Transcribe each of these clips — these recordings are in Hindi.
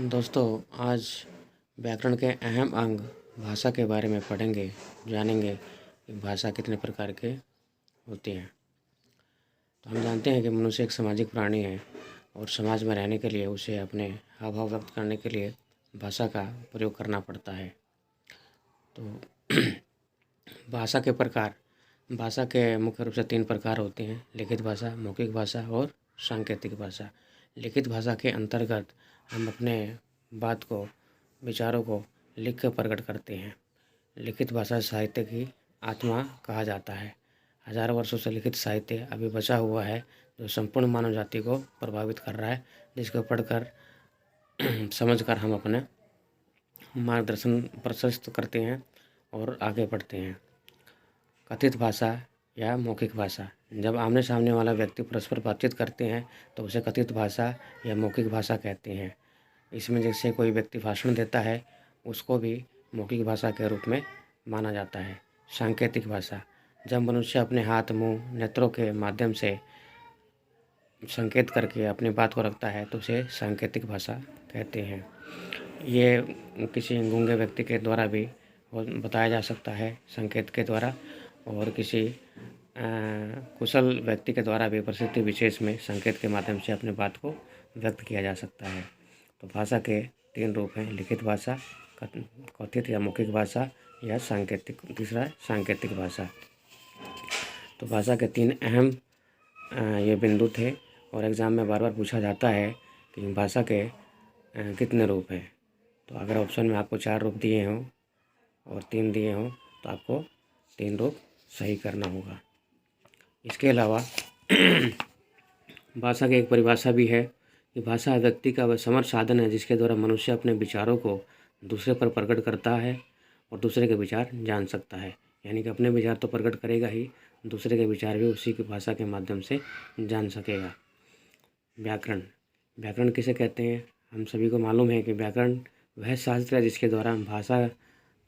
दोस्तों, आज व्याकरण के अहम अंग भाषा के बारे में पढ़ेंगे, जानेंगे कि भाषा कितने प्रकार के होती हैं। तो हम जानते हैं कि मनुष्य एक सामाजिक प्राणी है और समाज में रहने के लिए उसे अपने हाव भाव व्यक्त करने के लिए भाषा का प्रयोग करना पड़ता है। तो भाषा के मुख्य रूप से 3 प्रकार होते हैं: लिखित भाषा, मौखिक भाषा और सांकेतिक भाषा। लिखित भाषा के अंतर्गत हम अपने बात को, विचारों को लिख कर प्रकट करते हैं। लिखित भाषा साहित्य की आत्मा कहा जाता है। हज़ारों वर्षों से लिखित साहित्य अभी बचा हुआ है, जो संपूर्ण मानव जाति को प्रभावित कर रहा है, जिसको पढ़कर समझकर हम अपने मार्गदर्शन प्रशस्त करते हैं और आगे बढ़ते हैं। कथित भाषा या मौखिक भाषा: जब आमने सामने वाला व्यक्ति परस्पर बातचीत करते हैं तो उसे कथित भाषा या मौखिक भाषा कहते हैं। इसमें जैसे कोई व्यक्ति भाषण देता है, उसको भी मौखिक भाषा के रूप में माना जाता है। सांकेतिक भाषा: जब मनुष्य अपने हाथ, मुंह, नेत्रों के माध्यम से संकेत करके अपनी बात को रखता है तो उसे सांकेतिक भाषा कहते हैं। ये किसी गूंगे व्यक्ति के द्वारा भी बताया जा सकता है संकेत के द्वारा, और किसी कुशल व्यक्ति के द्वारा भी परिस्थिति विशेष में संकेत के माध्यम से अपनी बात को व्यक्त किया जा सकता है। तो भाषा के 3 रूप हैं: लिखित भाषा, कथित या मौखिक भाषा या सांकेतिक, तीसरा सांकेतिक भाषा। तो भाषा के 3 अहम ये बिंदु थे और एग्ज़ाम में बार बार पूछा जाता है कि भाषा के कितने रूप हैं। तो अगर ऑप्शन में आपको 4 रूप दिए हों और 3 दिए हों तो आपको 3 रूप सही करना होगा। इसके अलावा भाषा की एक परिभाषा भी है कि भाषा व्यक्ति का वह समर्थ साधन है जिसके द्वारा मनुष्य अपने विचारों को दूसरे पर प्रकट करता है और दूसरे के विचार जान सकता है। यानी कि अपने विचार तो प्रकट करेगा ही, दूसरे के विचार भी उसी की भाषा के माध्यम से जान सकेगा। व्याकरण किसे कहते हैं? हम सभी को मालूम है कि व्याकरण वह शास्त्र है जिसके द्वारा भाषा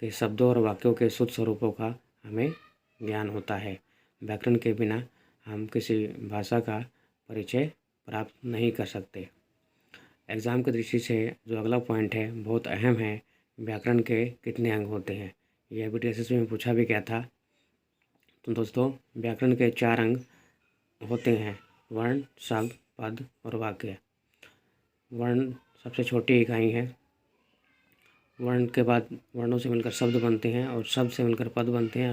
के शब्दों और वाक्यों के शुद्ध स्वरूपों का हमें ज्ञान होता है। व्याकरण के बिना हम किसी भाषा का परिचय प्राप्त नहीं कर सकते। एग्ज़ाम की दृष्टि से जो अगला पॉइंट है बहुत अहम है, व्याकरण के कितने अंग होते हैं। यह भी TSSB में पूछा भी गया था। तो दोस्तों, व्याकरण के 4 अंग होते हैं: वर्ण, शब्द, पद और वाक्य। वर्ण सबसे छोटी इकाई है। वर्ण के बाद वर्णों से मिलकर शब्द बनते हैं और शब्द से मिलकर पद बनते हैं।